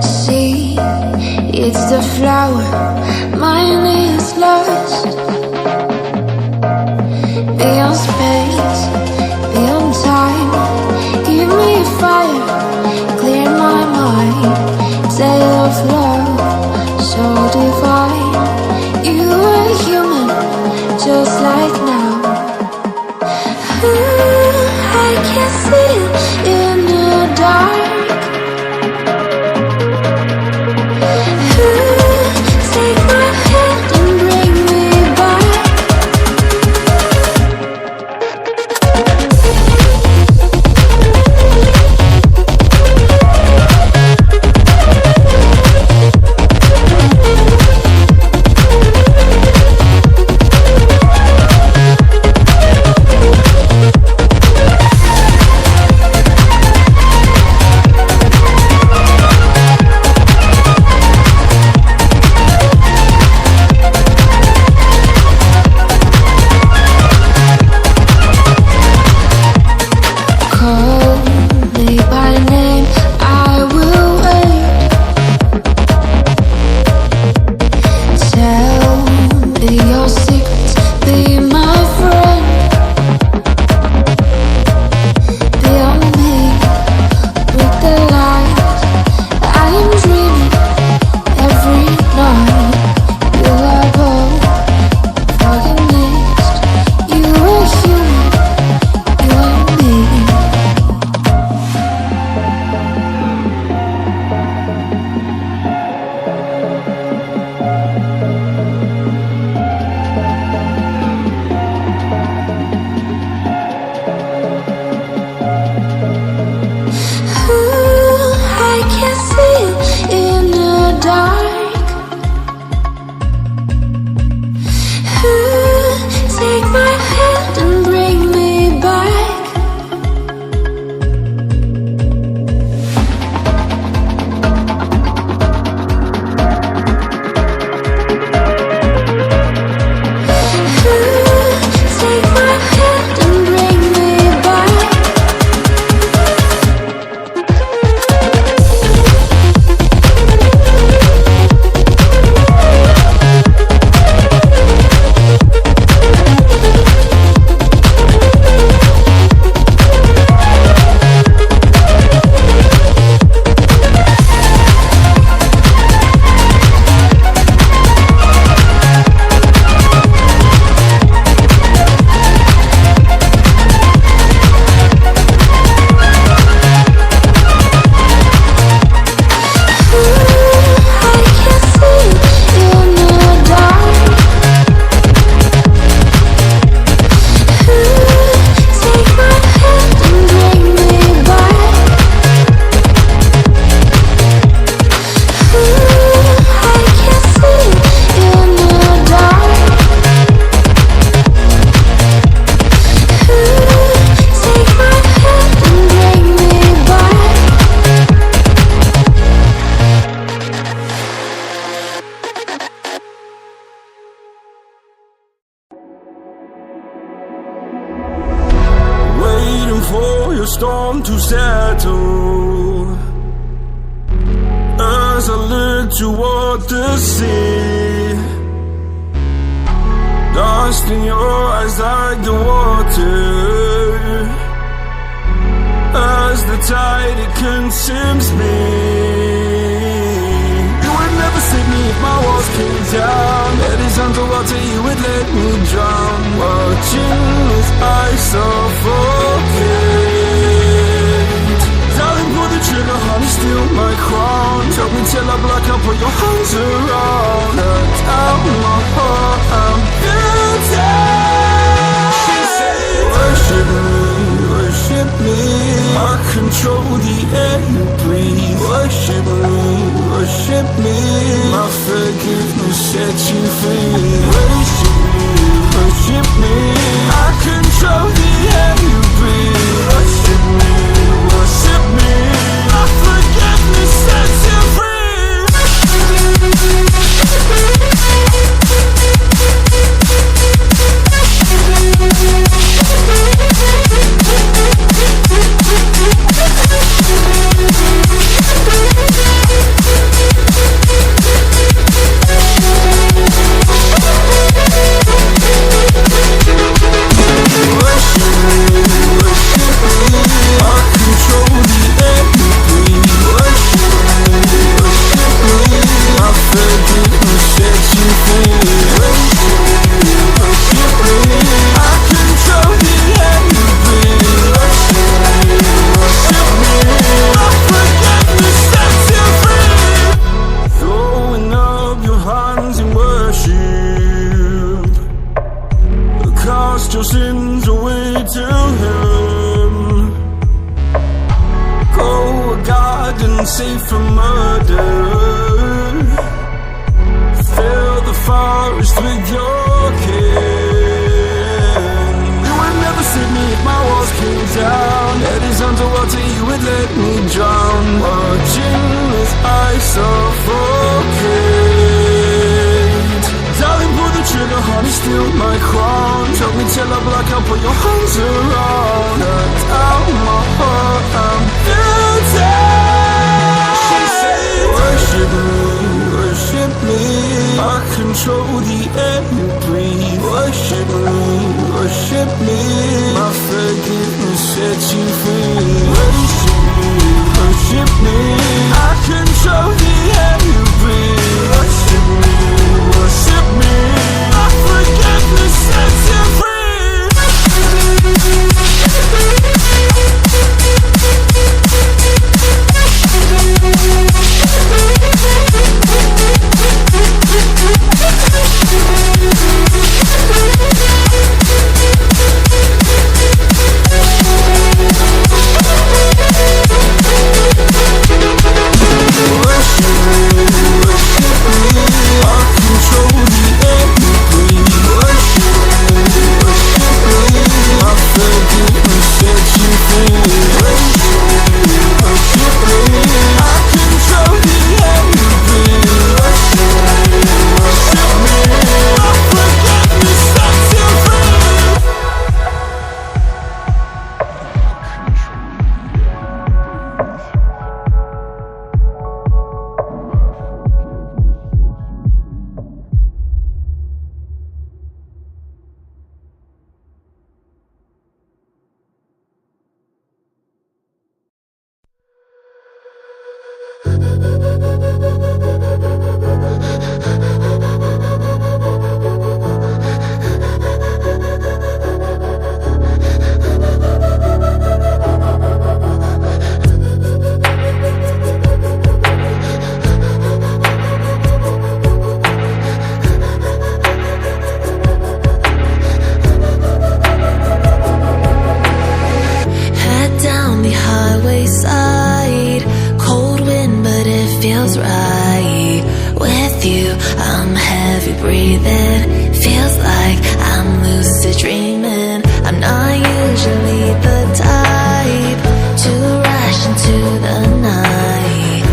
See, it's the flower, mine is lost. Beyond space, beyond time, give me a fire, clear my mind. Tale of love, so divine. You are human, just like now. I can see it in the dark. Take my hand and bring me back. For your storm to settle, as I look toward the sea, dust in your eyes like the water, as the tide it consumes me. You would never save me if my walls came down. Head is underwater, you would let me drown. Watching as I suffocate. Darling, pull the trigger, honey, steal my crown. Choke me till I black out, put your hands around. Hurt out my heart, I'm guilty. Worship me, worship me. I control the air you breathe. Worship me, worship me. My forgiveness sets you free. Worship me, worship me. I control the air you breathe. Worship me, worship me. My forgiveness sets you free. murder. Fill the forest with your kin. You would never save me if my walls came down. Head is underwater, you would let me drown. Watching as I suffocate. Darling, pull the trigger, honey, steal my crown. Choke me till I black out, put your hands around. Cut out my heart, I'm guilty. She said, worship me, worship me. I control the air you breathe. Worship me, worship me. My forgiveness sets you free. Worship me, worship me. I control the air you breathe. Worship me, worship me. My forgiveness sets you free. breathing. Feels like I'm lucid dreaming. I'm not usually the